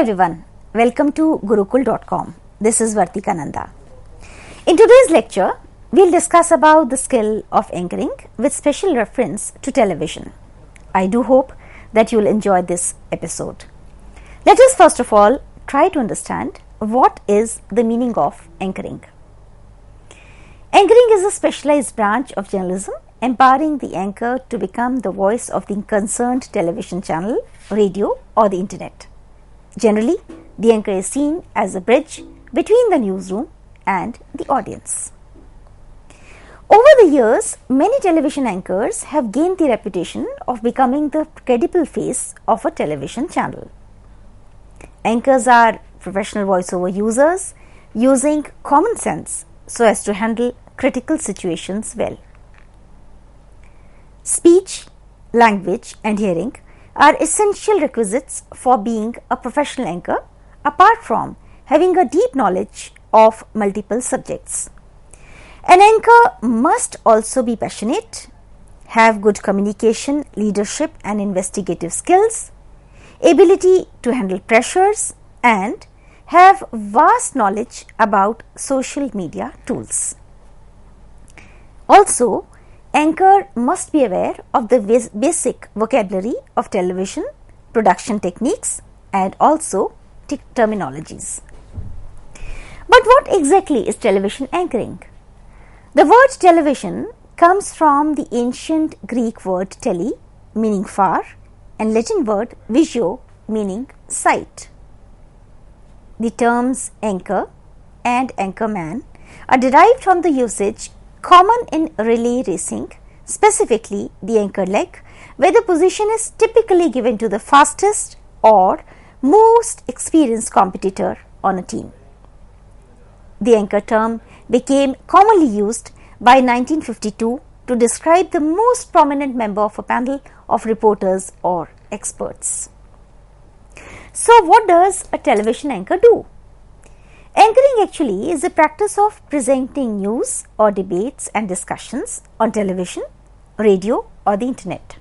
everyone, welcome to Gurukul.com. This is Vartika Nanda. In today's lecture, we'll discuss about the skill of anchoring with special reference to television. I do hope that you'll enjoy this episode. Let us first of all try to understand what is the meaning of anchoring. Anchoring is a specialized branch of journalism empowering the anchor to become the voice of the concerned television channel, radio or the internet. Generally, the anchor is seen as a bridge between the newsroom and the audience. Over the years, many television anchors have gained the reputation of becoming the credible face of a television channel. Anchors are professional voiceover users using common sense so as to handle critical situations well. Speech, language and hearing are essential requisites for being a professional anchor, apart from having a deep knowledge of multiple subjects. An anchor must also be passionate, have good communication, leadership and investigative skills, ability to handle pressures, and have vast knowledge about social media tools. Also, anchor must be aware of the basic vocabulary of television, production techniques and also terminologies. But what exactly is television anchoring? The word television comes from the ancient Greek word tele, meaning far, and Latin word visio, meaning sight. The terms anchor and anchorman are derived from the usage common in relay racing, specifically the anchor leg, where the position is typically given to the fastest or most experienced competitor on a team. The anchor term became commonly used by 1952 to describe the most prominent member of a panel of reporters or experts. So, what does a television anchor do? Anchoring actually is the practice of presenting news or debates and discussions on television, radio or the internet.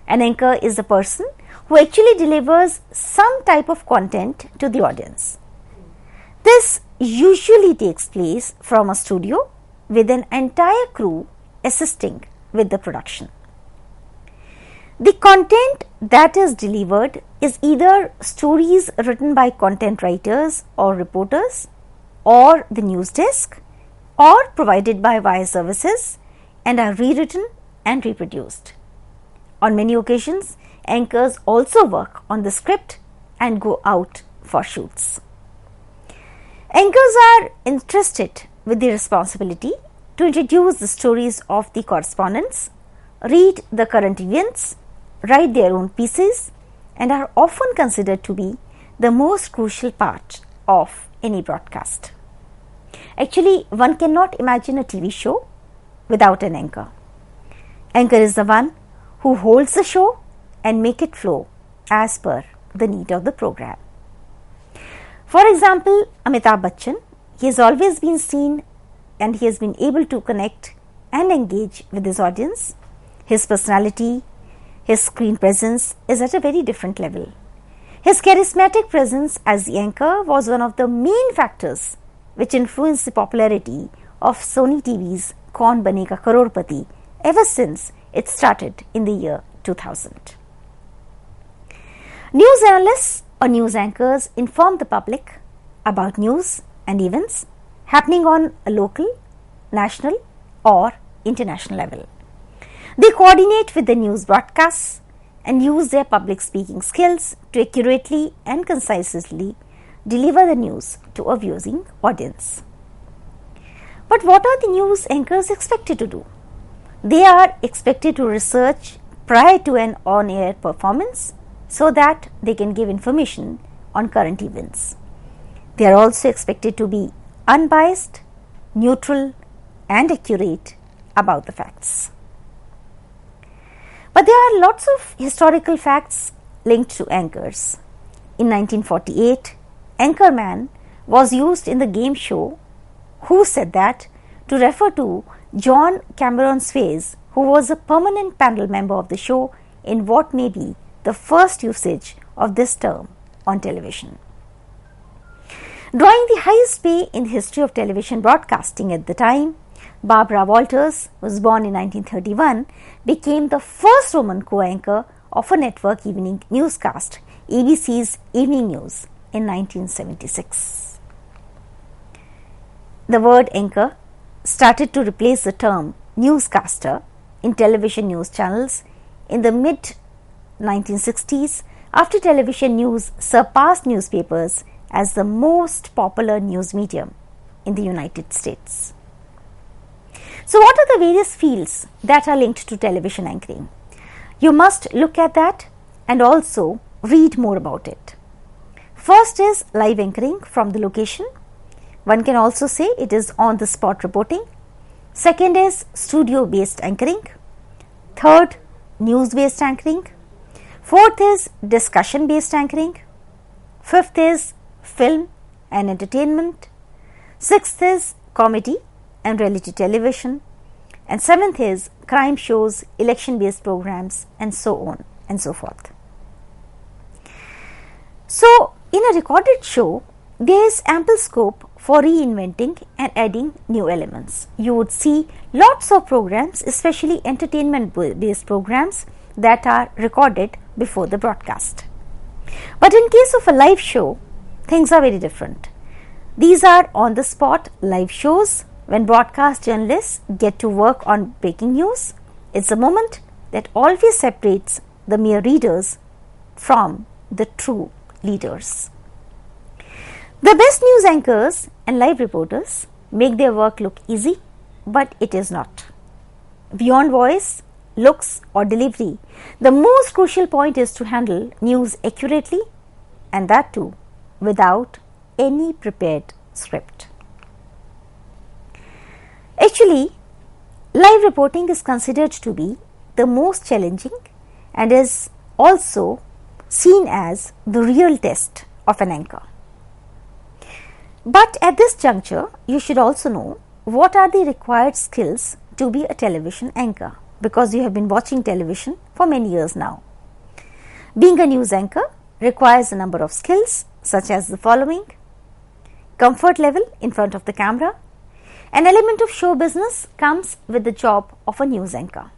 An anchor is a person who actually delivers some type of content to the audience. This usually takes place from a studio with an entire crew assisting with the production. The content that is delivered is either stories written by content writers or reporters or the news desk, or provided by wire services and are rewritten and reproduced. On many occasions, anchors also work on the script and go out for shoots. Anchors are entrusted with the responsibility to introduce the stories of the correspondents, read the current events, write their own pieces, and are often considered to be the most crucial part of any broadcast. Actually, one cannot imagine a TV show without an anchor. Anchor is the one who holds the show and make it flow as per the need of the program. For example, Amitabh Bachchan, he has always been seen and he has been able to connect and engage with his audience. His personality, his screen presence is at a very different level. His charismatic presence as the anchor was one of the main factors which influenced the popularity of Sony TV's Kaun Banega Crorepati ever since it started in the year 2000. News analysts or news anchors inform the public about news and events happening on a local, national or international level. They coordinate with the news broadcasts and use their public speaking skills to accurately and concisely deliver the news to a viewing audience. But what are the news anchors expected to do? They are expected to research prior to an on-air performance so that they can give information on current events. They are also expected to be unbiased, neutral and accurate about the facts. But there are lots of historical facts linked to anchors. In 1948, anchorman was used in the game show Who Said That to refer to John Cameron Swayze, who was a permanent panel member of the show in what may be the first usage of this term on television. Drawing the highest pay in the history of television broadcasting at the time, Barbara Walters, who was born in 1931, became the first woman co-anchor of a network evening newscast, ABC's Evening News, in 1976. The word anchor started to replace the term newscaster in television news channels in the mid-1960s after television news surpassed newspapers as the most popular news medium in the United States. So, what are the various fields that are linked to television anchoring? You must look at that and also read more about it. First is live anchoring from the location. One can also say it is on the spot reporting. Second is studio based anchoring. Third, news based anchoring. Fourth is discussion based anchoring. Fifth is film and entertainment. Sixth is comedy and reality television. And seventh is crime shows, election based programs, and so on and so forth. So, in a recorded show, there is ample scope for reinventing and adding new elements. You would see lots of programs, especially entertainment based programs, that are recorded before the broadcast. But in case of a live show, things are very different. These are on the spot live shows. When broadcast journalists get to work on breaking news, it's a moment that always separates the mere readers from the true leaders. The best news anchors and live reporters make their work look easy, but it is not. Beyond voice, looks, or delivery, the most crucial point is to handle news accurately, and that too without any prepared script. Actually, live reporting is considered to be the most challenging and is also seen as the real test of an anchor. But at this juncture, you should also know what are the required skills to be a television anchor, because you have been watching television for many years now. Being a news anchor requires a number of skills such as the following: comfort level in front of the camera. An element of show business comes with the job of a news anchor.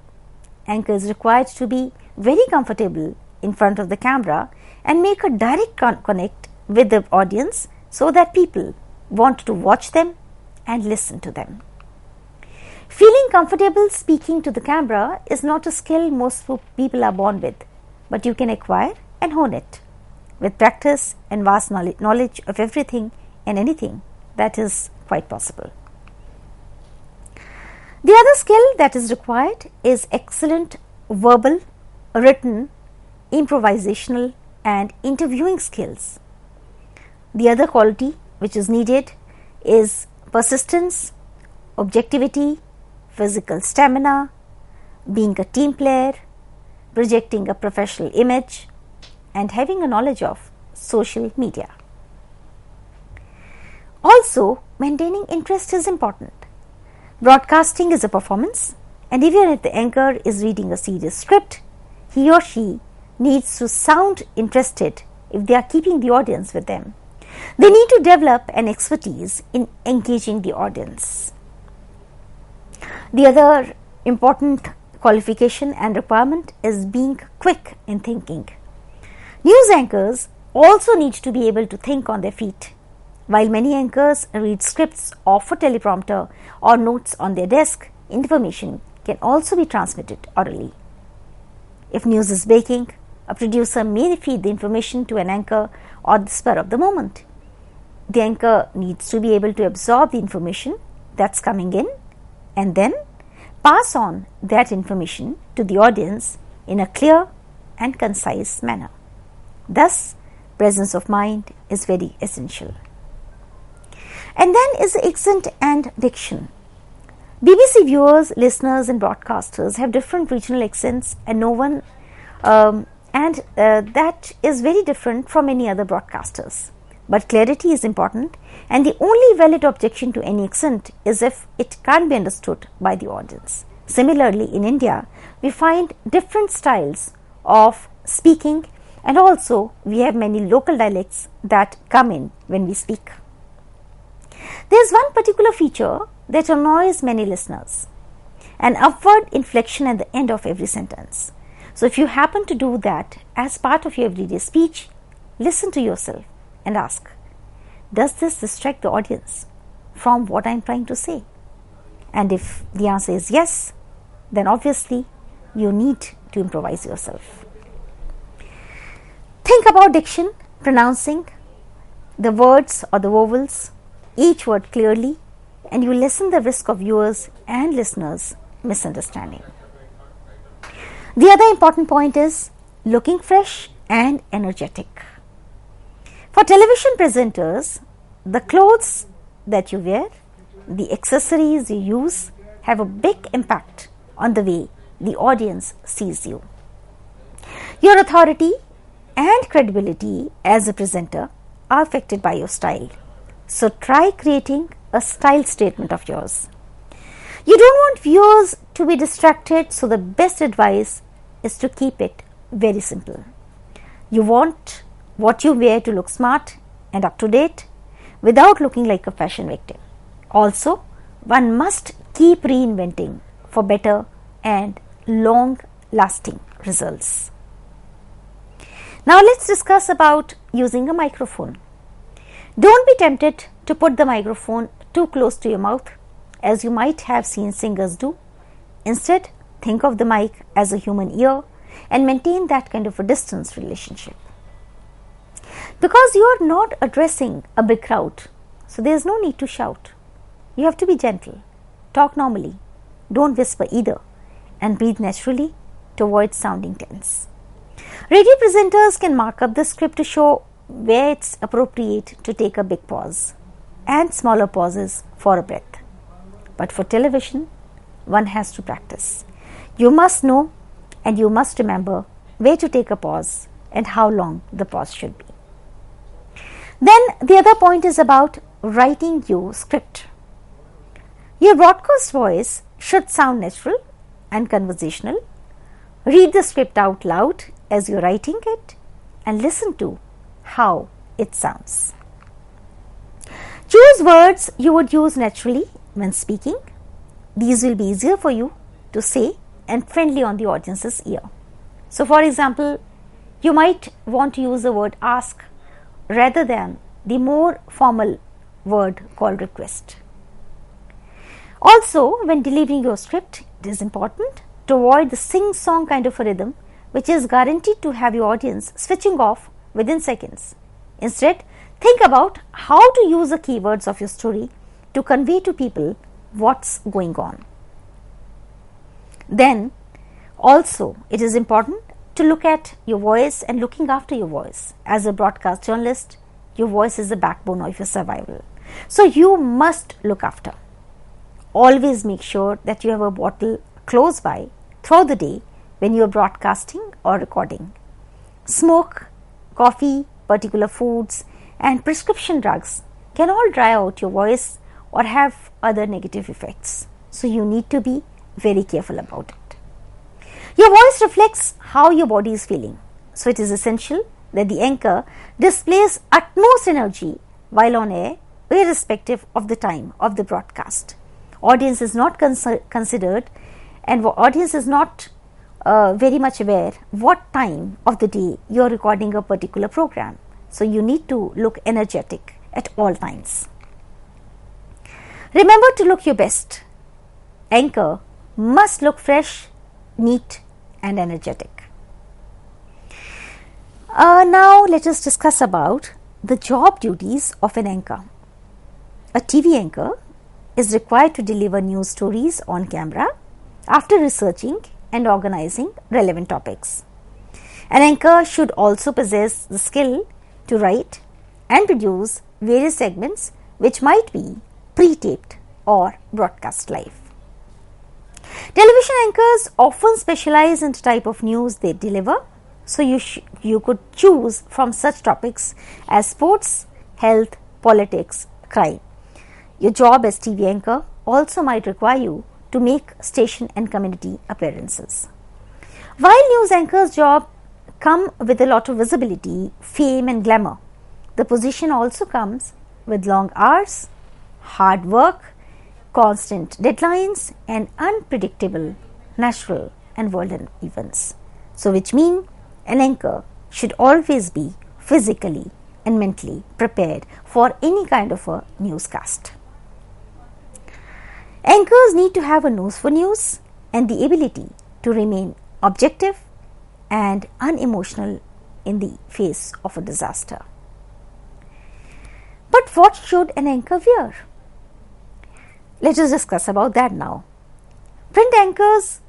Anchor is required to be very comfortable in front of the camera and make a direct connect with the audience so that people want to watch them and listen to them. Feeling comfortable speaking to the camera is not a skill most people are born with, but you can acquire and hone it. With practice and vast knowledge of everything and anything, that is quite possible. The other skill that is required is excellent verbal, written, improvisational, and interviewing skills. The other quality which is needed is persistence, objectivity, physical stamina, being a team player, projecting a professional image, and having a knowledge of social media. Also, maintaining interest is important. Broadcasting is a performance, and even if the anchor is reading a serious script, he or she needs to sound interested if they are keeping the audience with them. They need to develop an expertise in engaging the audience. The other important qualification and requirement is being quick in thinking. News anchors also need to be able to think on their feet. While many anchors read scripts off a teleprompter or notes on their desk, information can also be transmitted orally. If news is breaking, a producer may feed the information to an anchor on the spur of the moment. The anchor needs to be able to absorb the information that's coming in and then pass on that information to the audience in a clear and concise manner. Thus, presence of mind is very essential. And then is the accent and diction. BBC viewers, listeners, and broadcasters have different regional accents, and that is very different from any other broadcasters. But clarity is important, and the only valid objection to any accent is if it can't be understood by the audience. Similarly, in India, we find different styles of speaking And also, we have many local dialects that come in when we speak. There is one particular feature that annoys many listeners: an upward inflection at the end of every sentence. So, if you happen to do that as part of your everyday speech, listen to yourself and ask, does this distract the audience from what I am trying to say? And if the answer is yes, then obviously you need to improvise yourself. Think about diction, pronouncing the words or the vowels, each word clearly, and you lessen the risk of viewers and listeners misunderstanding. The other important point is looking fresh and energetic. For television presenters, the clothes that you wear, the accessories you use have a big impact on the way the audience sees you. Your authority and credibility as a presenter are affected by your style. So try creating a style statement of yours. You don't want viewers to be distracted, so the best advice is to keep it very simple. You want what you wear to look smart and up to date without looking like a fashion victim. Also, one must keep reinventing for better and long-lasting results. Now let's discuss about using a microphone. Don't be tempted to put the microphone too close to your mouth, as you might have seen singers do. Instead, think of the mic as a human ear and maintain that kind of a distance relationship. Because you are not addressing a big crowd, so there is no need to shout. You have to be gentle, talk normally, don't whisper either, and breathe naturally to avoid sounding tense. Radio presenters can mark up the script to show where it's appropriate to take a big pause and smaller pauses for a breath. But for television, one has to practice. You must know and you must remember where to take a pause and how long the pause should be. Then the other point is about writing your script. Your broadcast voice should sound natural and conversational. Read the script out loud as you're writing it and listen to how it sounds. Choose words you would use naturally when speaking. These will be easier for you to say and friendly on the audience's ear. So, for example, you might want to use the word ask rather than the more formal word called request. Also, when delivering your script, it is important to avoid the sing-song kind of a rhythm, which is guaranteed to have your audience switching off within seconds. Instead, think about how to use the keywords of your story to convey to people what's going on. Then, also, it is important to look at your voice and looking after your voice. As a broadcast journalist, your voice is the backbone of your survival. So, you must look after. Always make sure that you have a bottle close by throughout the day when you are broadcasting or recording. Smoke, coffee, particular foods, and prescription drugs can all dry out your voice or have other negative effects. So, you need to be very careful about it. Your voice reflects how your body is feeling. So, it is essential that the anchor displays utmost energy while on air, irrespective of the time of the broadcast. Audience is not considered, and audience is not very much aware what time of the day you are recording a particular program. So, you need to look energetic at all times. Remember to look your best. Anchor must look fresh, neat and energetic. Now let us discuss about the job duties of an anchor. A TV anchor is required to deliver news stories on camera after researching and organizing relevant topics. An anchor should also possess the skill to write and produce various segments which might be pre-taped or broadcast live. Television anchors often specialize in the type of news they deliver, so you could choose from such topics as sports, health, politics, crime. Your job as TV anchor also might require you to make station and community appearances. While news anchor's job come with a lot of visibility, fame and glamour. The position also comes with long hours, hard work, constant deadlines and unpredictable natural and world events. So which mean an anchor should always be physically and mentally prepared for any kind of a newscast. Anchors need to have a nose for news and the ability to remain objective and unemotional in the face of a disaster. But what should an anchor wear? Let us discuss about that now. Print anchors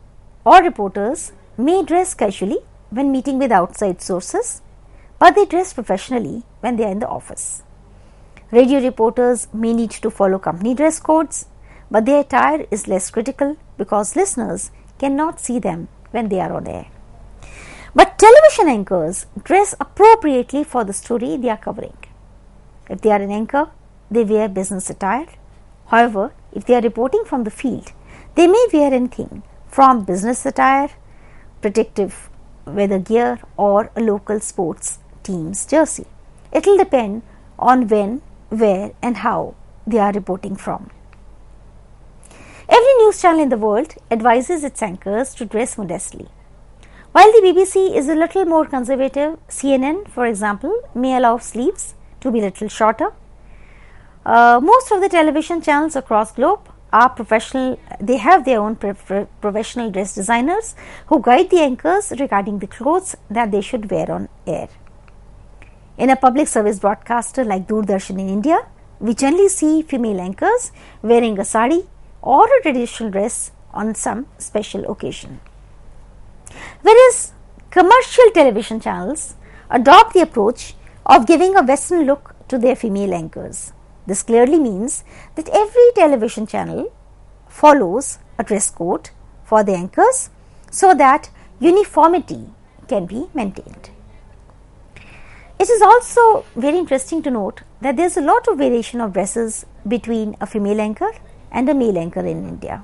or reporters may dress casually when meeting with outside sources, but they dress professionally when they are in the office. Radio reporters may need to follow company dress codes, but their attire is less critical because listeners cannot see them when they are on air. But television anchors dress appropriately for the story they are covering. If they are an anchor, they wear business attire. However, if they are reporting from the field, they may wear anything from business attire, protective weather gear or a local sports team's jersey. It will depend on when, where and how they are reporting from. Every news channel in the world advises its anchors to dress modestly. While the BBC is a little more conservative, CNN, for example, may allow sleeves to be a little shorter. Most of the television channels across globe are professional. They have their own professional dress designers who guide the anchors regarding the clothes that they should wear on air. In a public service broadcaster like Doordarshan in India, we generally see female anchors wearing a sari or a traditional dress on some special occasion. Whereas commercial television channels adopt the approach of giving a western look to their female anchors. This clearly means that every television channel follows a dress code for the anchors so that uniformity can be maintained. It is also very interesting to note that there is a lot of variation of dresses between a female anchor and a male anchor in India.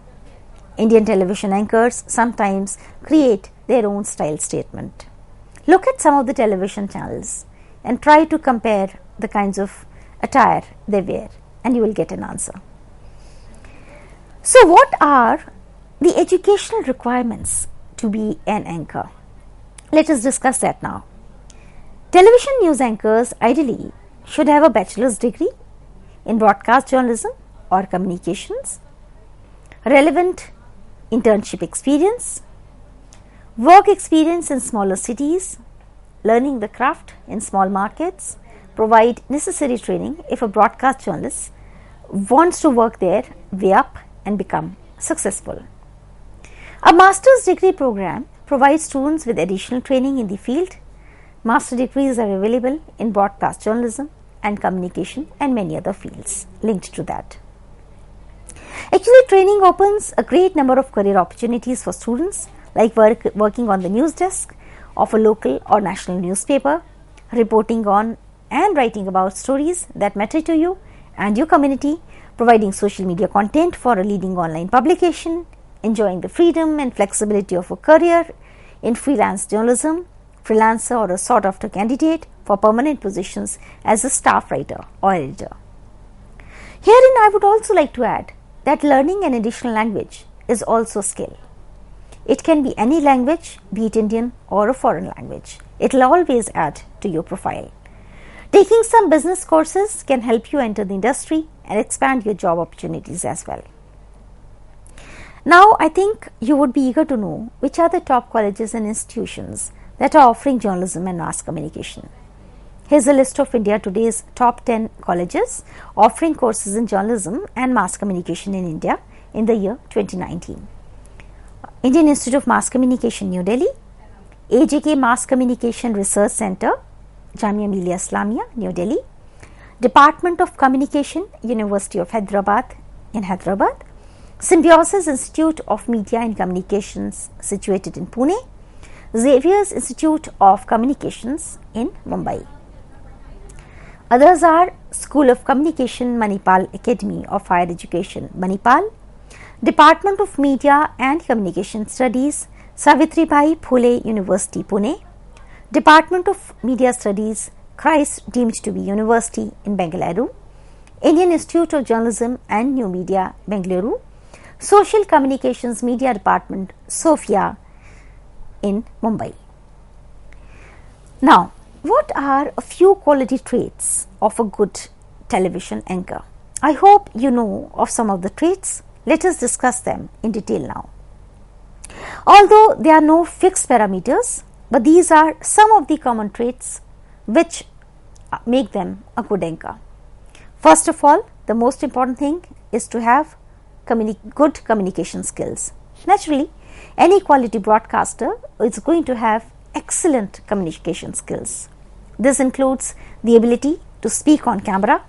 Indian television anchors sometimes create their own style statement. Look at some of the television channels and try to compare the kinds of attire they wear and you will get an answer. So what are the educational requirements to be an anchor? Let us discuss that now. Television news anchors ideally should have a bachelor's degree in broadcast journalism or communications, relevant internship experience, work experience in smaller cities, learning the craft in small markets, provide necessary training if a broadcast journalist wants to work their way up and become successful. A master's degree program provides students with additional training in the field. Master degrees are available in broadcast journalism and communication and many other fields linked to that. Actually, training opens a great number of career opportunities for students like working on the news desk of a local or national newspaper, reporting on and writing about stories that matter to you and your community, providing social media content for a leading online publication, enjoying the freedom and flexibility of a career in freelance journalism, freelancer or a sought after candidate for permanent positions as a staff writer or editor. Herein I would also like to add that learning an additional language is also a skill. It can be any language, be it Indian or a foreign language. It will always add to your profile. Taking some business courses can help you enter the industry and expand your job opportunities as well. Now, I think you would be eager to know which are the top colleges and institutions that are offering journalism and mass communication. Here's a list of India Today's top 10 colleges offering courses in journalism and mass communication in India in the year 2019. Indian Institute of Mass Communication, New Delhi; AJK Mass Communication Research Center, Jamia Millia Islamia, New Delhi; Department of Communication, University of Hyderabad in Hyderabad; Symbiosis Institute of Media and Communications situated in Pune; Xavier's Institute of Communications in Mumbai. Others are School of Communication, Manipal Academy of Higher Education, Manipal; Department of Media and Communication Studies, Savitribai Phule University, Pune; Department of Media Studies, Christ deemed to be University in Bengaluru, Indian Institute of Journalism and New Media, Bengaluru, Social Communications Media Department, Sofia in Mumbai. Now, what are a few quality traits of a good television anchor? I hope you know of some of the traits. Let us discuss them in detail now. Although there are no fixed parameters, but these are some of the common traits which make them a good anchor. First of all, the most important thing is to have good communication skills. Naturally, any quality broadcaster is going to have excellent communication skills. This includes the ability to speak on camera,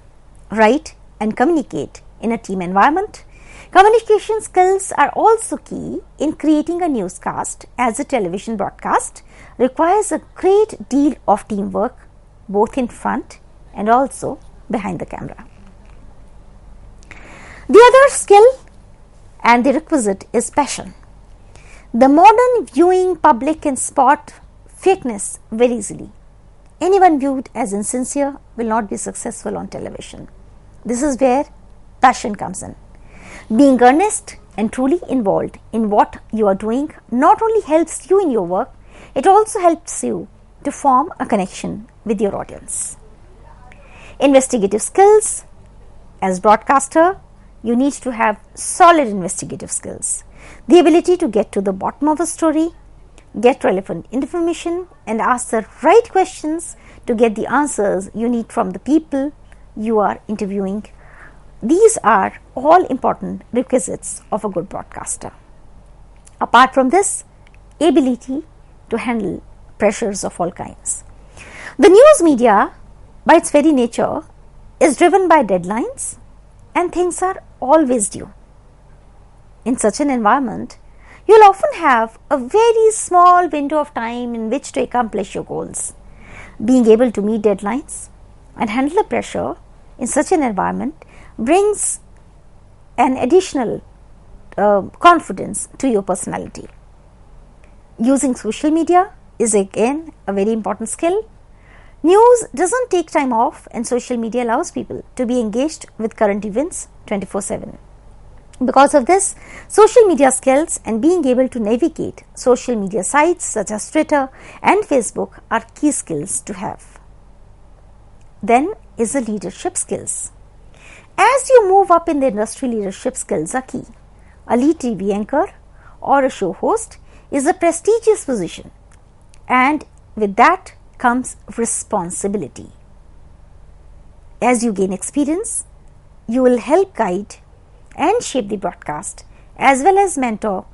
write and communicate in a team environment. Communication skills are also key in creating a newscast, as a television broadcast requires a great deal of teamwork both in front and also behind the camera. The other skill and the requisite is passion. The modern viewing public can spot fakeness very easily. Anyone viewed as insincere will not be successful on television. This is where passion comes in. Being earnest and truly involved in what you are doing not only helps you in your work, it also helps you to form a connection with your audience. Investigative skills. As broadcaster, you need to have solid investigative skills. The ability to get to the bottom of a story, get relevant information and ask the right questions to get the answers you need from the people you are interviewing. These are all important requisites of a good broadcaster. Apart from this, ability to handle pressures of all kinds. The news media, by its very nature, is driven by deadlines and things are always due. In such an environment, you will often have a very small window of time in which to accomplish your goals. Being able to meet deadlines and handle the pressure in such an environment brings an additional confidence to your personality. Using social media is again a very important skill. News doesn't take time off and social media allows people to be engaged with current events 24/7. Because of this, social media skills and being able to navigate social media sites such as Twitter and Facebook are key skills to have. Then is the leadership skills. As you move up in the industry, leadership skills are key. A lead TV anchor or a show host is a prestigious position, and with that comes responsibility. As you gain experience, you will help guide and shape the broadcast as well as mentor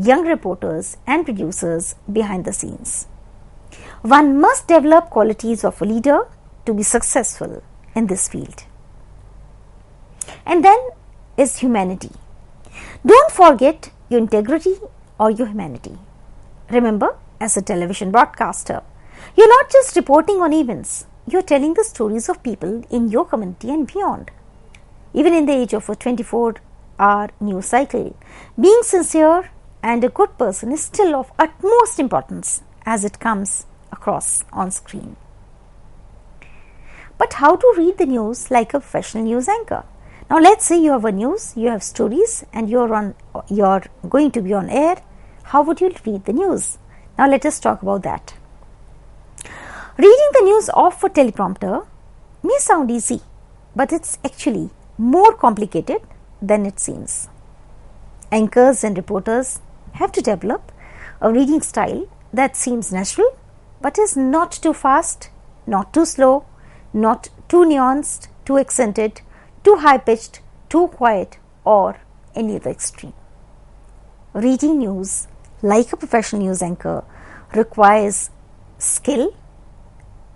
young reporters and producers behind the scenes. One must develop qualities of a leader to be successful in this field. And then is humanity. Don't forget your integrity or your humanity. Remember, as a television broadcaster, you're not just reporting on events, you're telling the stories of people in your community and beyond. Even in the age of a 24-hour news cycle, being sincere and a good person is still of utmost importance as it comes across on screen. But how to read the news like a professional news anchor? Now let's say you have a news, you have stories and you're going to be on air. How would you read the news? Now let us talk about that. Reading the news off a teleprompter may sound easy, but it's actually more complicated than it seems. Anchors and reporters have to develop a reading style that seems natural, but is not too fast, not too slow, not too nuanced, too accented, too high-pitched, too quiet, or any other extreme. Reading news like a professional news anchor requires skill,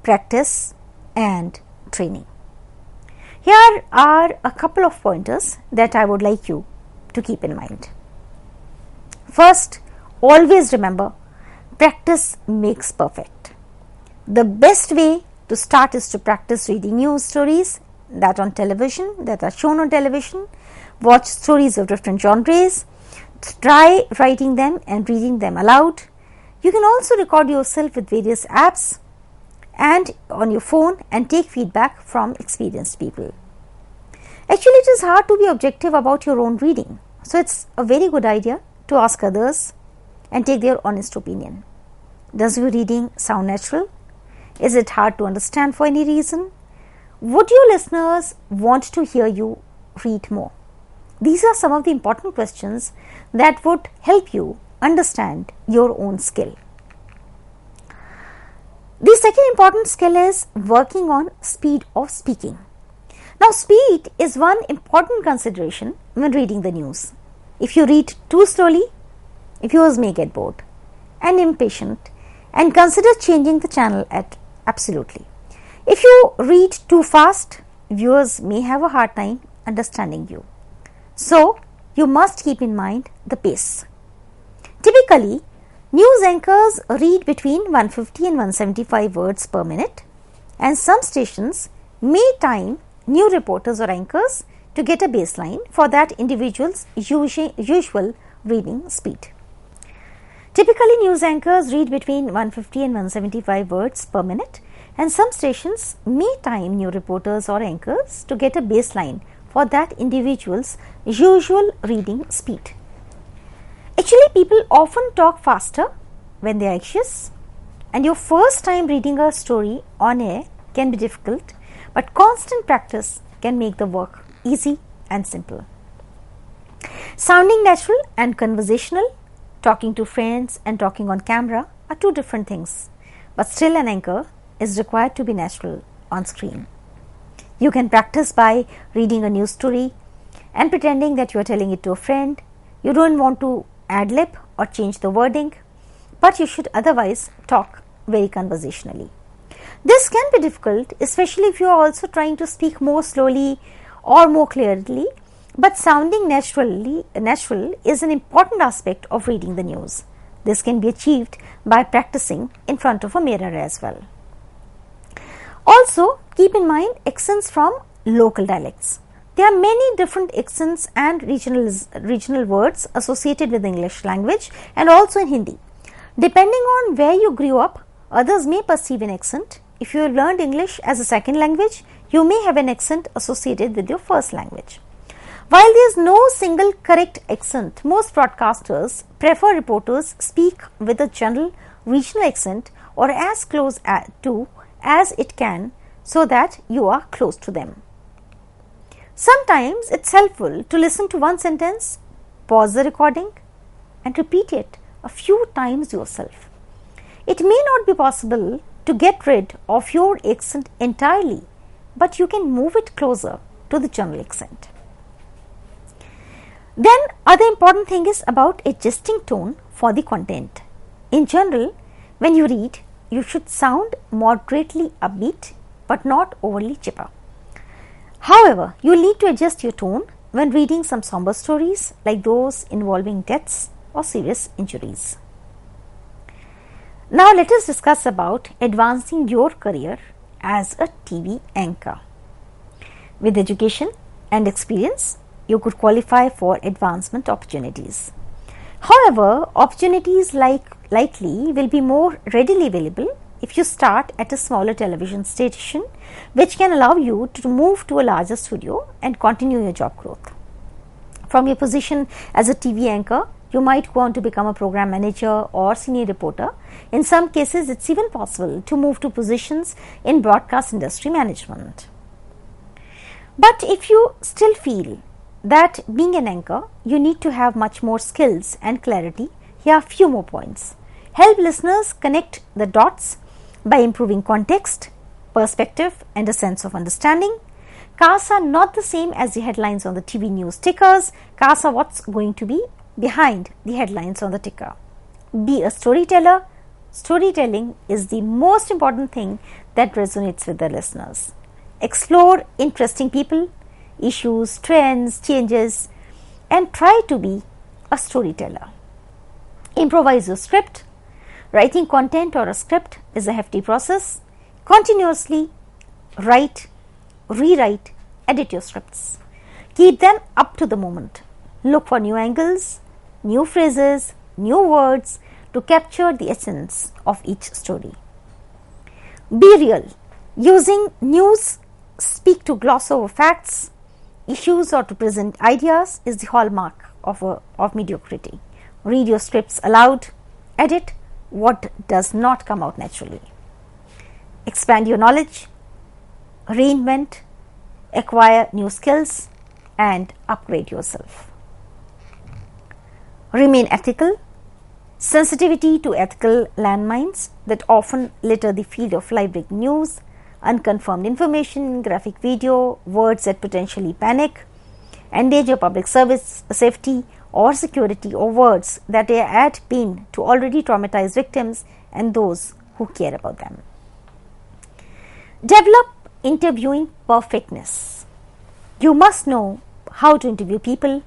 practice, and training. Here are a couple of pointers that I would like you to keep in mind. First, always remember, practice makes perfect. The best way to start is to practice reading news stories that are shown on television. Watch stories of different genres. Try writing them and reading them aloud. You can also record yourself with various apps and on your phone and take feedback from experienced people. Actually, it is hard to be objective about your own reading, so it's a very good idea to ask others and take their honest opinion. Does your reading sound natural? Is it hard to understand for any reason? Would your listeners want to hear you read more? These are some of the important questions that would help you understand your own skill. The second important skill is working on speed of speaking. Now, speed is one important consideration when reading the news. If you read too slowly, viewers may get bored and impatient and consider changing the channel absolutely. If you read too fast, viewers may have a hard time understanding you. So, you must keep in mind the pace. Typically, news anchors read between 150 and 175 words per minute, and some stations may time new reporters or anchors to get a baseline for that individual's usual reading speed. Typically, news anchors read between 150 and 175 words per minute, and some stations may time new reporters or anchors to get a baseline for that individual's usual reading speed. Actually, people often talk faster when they are anxious, and your first time reading a story on air can be difficult, but constant practice can make the work easy and simple. Sounding natural and conversational, talking to friends and talking on camera are two different things, but still an anchor is required to be natural on screen. You can practice by reading a news story and pretending that you are telling it to a friend. You don't want to ad-lib or change the wording, but you should otherwise talk very conversationally. This can be difficult, especially if you are also trying to speak more slowly or more clearly, but sounding natural is an important aspect of reading the news. This can be achieved by practicing in front of a mirror as well. Also, keep in mind accents from local dialects. There are many different accents and regional words associated with the English language and also in Hindi. Depending on where you grew up, others may perceive an accent. If you have learned English as a second language, you may have an accent associated with your first language. While there is no single correct accent, most broadcasters prefer reporters speak with a general regional accent or as close to as it can, so that you are close to them. Sometimes it's helpful to listen to one sentence, pause the recording and repeat it a few times yourself. It may not be possible to get rid of your accent entirely, but you can move it closer to the general accent. Then other important thing is about adjusting tone for the content. In general, when you read, you should sound moderately upbeat but not overly chipper. However, you will need to adjust your tone when reading some somber stories like those involving deaths or serious injuries. Now let us discuss about advancing your career as a TV anchor. With education and experience, you could qualify for advancement opportunities. However, opportunities likely will be more readily available if you start at a smaller television station, which can allow you to move to a larger studio and continue your job growth. From your position as a TV anchor, you might go on to become a program manager or senior reporter. In some cases, it's even possible to move to positions in broadcast industry management. But if you still feel that being an anchor, you need to have much more skills and clarity, here are a few more points. Help listeners connect the dots by improving context, perspective and a sense of understanding. Cars are not the same as the headlines on the TV news tickers. Cars are what's going to be behind the headlines on the ticker. Be a storyteller. Storytelling is the most important thing that resonates with the listeners. Explore interesting people, issues, trends, changes, and try to be a storyteller. Improvise your script. Writing content or a script is a hefty process. Continuously write, rewrite, edit your scripts. Keep them up to the moment. Look for new angles, new phrases, new words to capture the essence of each story. Be real. Using news speak to gloss over facts, issues, or to present ideas is the hallmark of mediocrity. Read your scripts aloud. Edit what does not come out naturally. Expand your knowledge. Reinvent. Acquire new skills and upgrade yourself. Remain ethical. Sensitivity to ethical landmines that often litter the field of live-breaking news, unconfirmed information, graphic video, words that potentially panic, endanger public service, safety or security, or words that add pain to already traumatized victims and those who care about them. Develop interviewing perfectness. You must know how to interview people,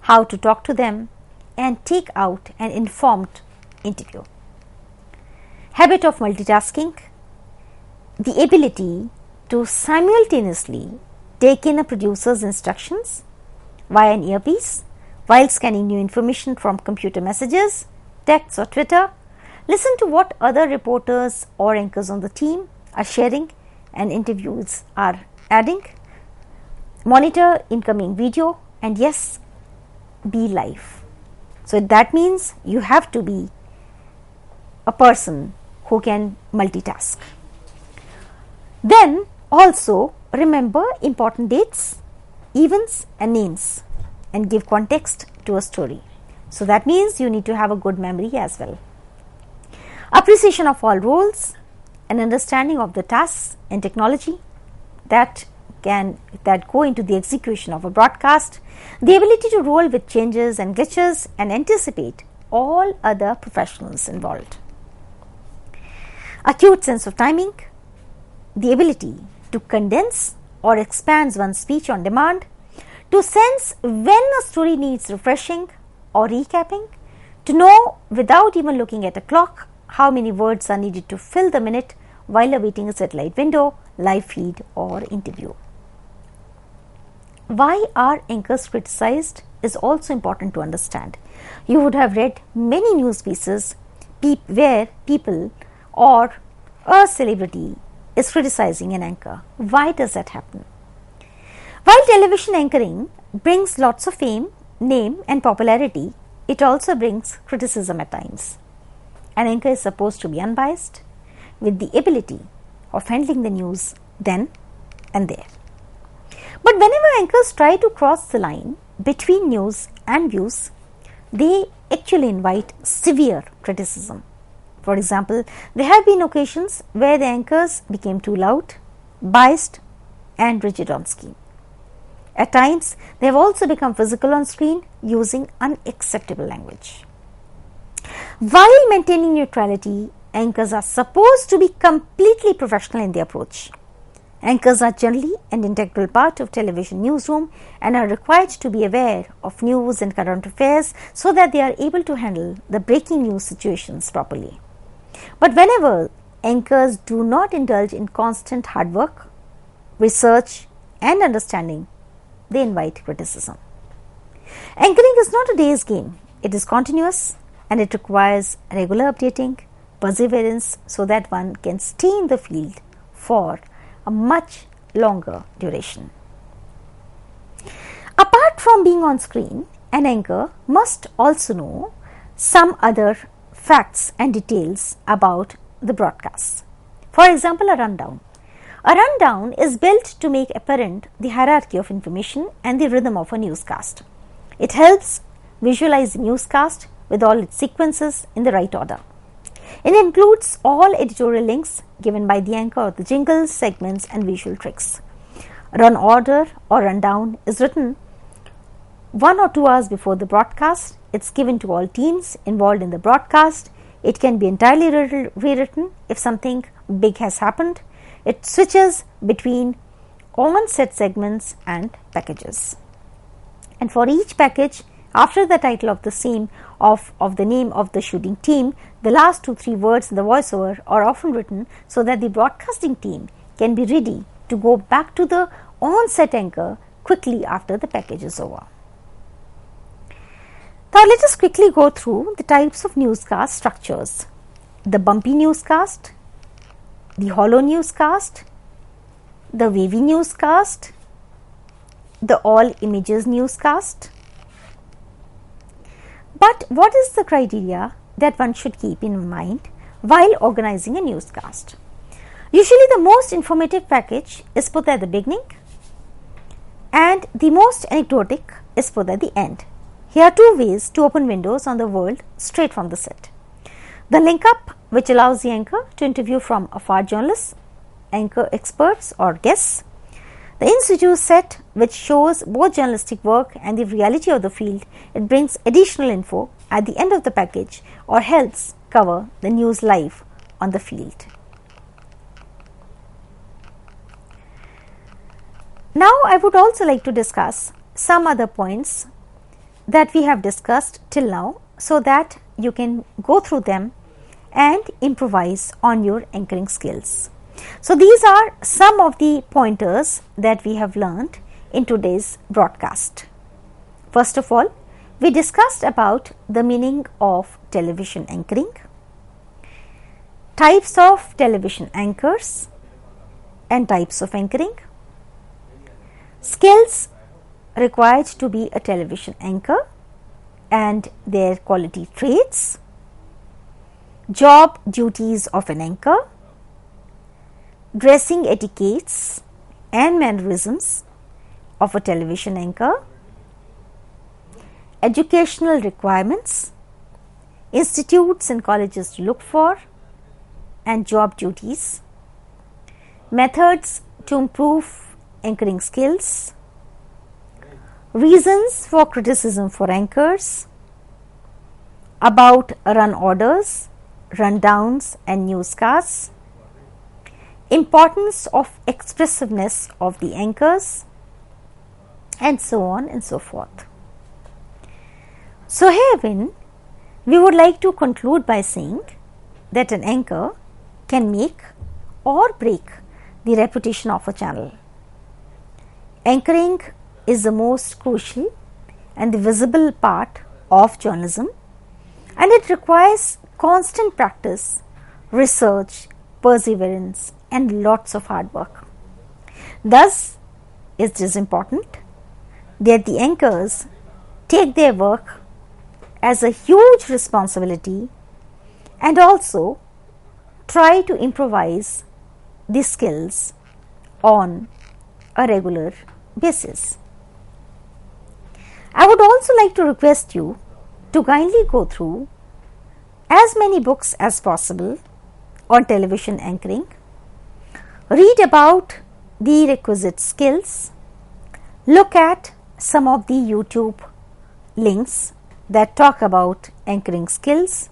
how to talk to them, and take out an informed interview. Habit of multitasking. The ability to simultaneously take in a producer's instructions via an earpiece while scanning new information from computer messages, texts or Twitter, listen to what other reporters or anchors on the team are sharing and interviews are adding, monitor incoming video, and yes, be live. So that means you have to be a person who can multitask. Then also remember important dates, events and names, and give context to a story. So that means you need to have a good memory as well. Appreciation of all roles, an understanding of the tasks and technology that go into the execution of a broadcast, the ability to roll with changes and glitches and anticipate all other professionals involved. Acute sense of timing, the ability to condense or expand one's speech on demand, to sense when a story needs refreshing or recapping, to know without even looking at a clock how many words are needed to fill the minute while awaiting a satellite window, live feed or interview. Why are anchors criticized is also important to understand. You would have read many news pieces where people or a celebrity is criticizing an anchor. Why does that happen? While television anchoring brings lots of fame, name and popularity, it also brings criticism at times. An anchor is supposed to be unbiased with the ability of handling the news then and there. But whenever anchors try to cross the line between news and views, they actually invite severe criticism. For example, there have been occasions where the anchors became too loud, biased and rigid on screen. At times, they have also become physical on screen using unacceptable language. While maintaining neutrality, anchors are supposed to be completely professional in their approach. Anchors are generally an integral part of television newsroom and are required to be aware of news and current affairs so that they are able to handle the breaking news situations properly. But whenever anchors do not indulge in constant hard work, research and understanding, they invite criticism. Anchoring is not a day's game. It is continuous and it requires regular updating, perseverance so that one can stay in the field for a much longer duration. Apart from being on screen, an anchor must also know some other facts and details about the broadcast. For example, a rundown. A rundown is built to make apparent the hierarchy of information and the rhythm of a newscast. It helps visualize the newscast with all its sequences in the right order. It includes all editorial links given by the anchor or the jingles, segments and visual tricks. Run order or rundown is written 1 or 2 hours before the broadcast. It's given to all teams involved in the broadcast. It can be entirely rewritten if something big has happened. It switches between on-set segments and packages. And for each package, after the title of the same of the name of the shooting team, the last 2-3 words in the voiceover are often written so that the broadcasting team can be ready to go back to the on-set anchor quickly after the package is over. Now let us quickly go through the types of newscast structures. The bumpy newscast, the hollow newscast, the wavy newscast, the all images newscast. But what is the criteria that one should keep in mind while organizing a newscast? Usually the most informative package is put at the beginning and the most anecdotic is put at the end. Here are two ways to open windows on the world straight from the set. The link up, which allows the anchor to interview from afar journalists, anchor experts or guests. The in situ set, which shows both journalistic work and the reality of the field. It brings additional info at the end of the package or helps cover the news live on the field. Now, I would also like to discuss some other points that we have discussed till now, so that you can go through them and improvise on your anchoring skills. So, these are some of the pointers that we have learned in today's broadcast. First of all, we discussed about the meaning of television anchoring, types of television anchors and types of anchoring, skills required to be a television anchor and their quality traits, job duties of an anchor, dressing etiquettes and mannerisms of a television anchor, educational requirements, institutes and colleges to look for and job duties, methods to improve anchoring skills, reasons for criticism for anchors, about run orders, rundowns and newscasts, importance of expressiveness of the anchors, and so on and so forth. So, herein we would like to conclude by saying that an anchor can make or break the reputation of a channel. Anchoring is the most crucial and the visible part of journalism, and it requires constant practice, research, perseverance and lots of hard work. Thus, it is important that the anchors take their work as a huge responsibility and also try to improvise the skills on a regular basis. I would also like to request you to kindly go through as many books as possible on television anchoring, read about the requisite skills, look at some of the YouTube links that talk about anchoring skills,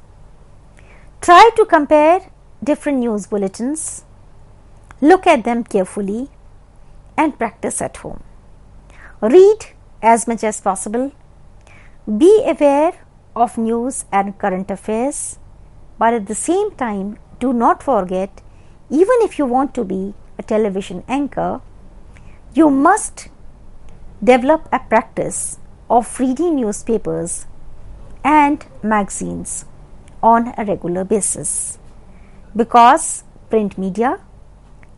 try to compare different news bulletins, look at them carefully and practice at home. Read as much as possible, be aware of news and current affairs, but at the same time do not forget, even if you want to be a television anchor, you must develop a practice of reading newspapers and magazines on a regular basis, because print media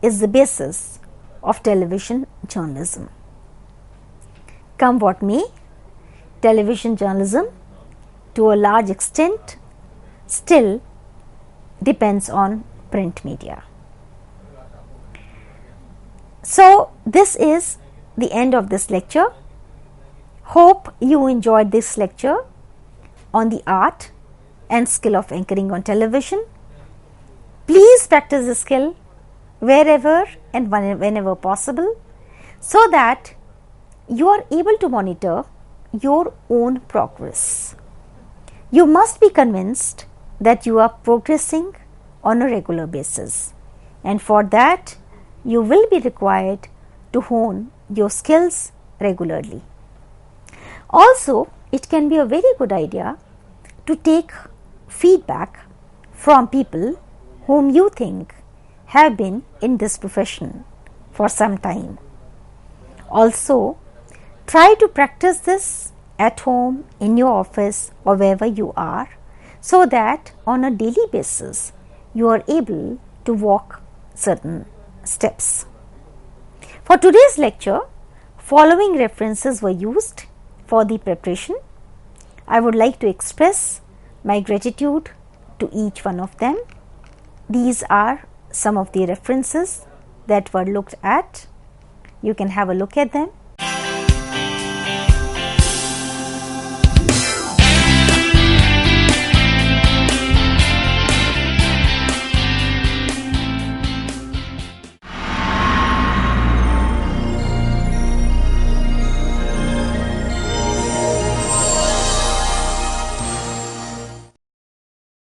is the basis of television journalism. Come what may, television journalism to a large extent still depends on print media. So, this is the end of this lecture. Hope you enjoyed this lecture on the art and skill of anchoring on television. Please practice the skill wherever and whenever possible, so that you are able to monitor your own progress. You must be convinced that you are progressing on a regular basis, and for that you will be required to hone your skills regularly. Also, it can be a very good idea to take feedback from people whom you think have been in this profession for some time. Also, try to practice this at home, in your office or wherever you are, so that on a daily basis you are able to walk certain steps. For today's lecture, following references were used for the preparation. I would like to express my gratitude to each one of them. These are some of the references that were looked at. You can have a look at them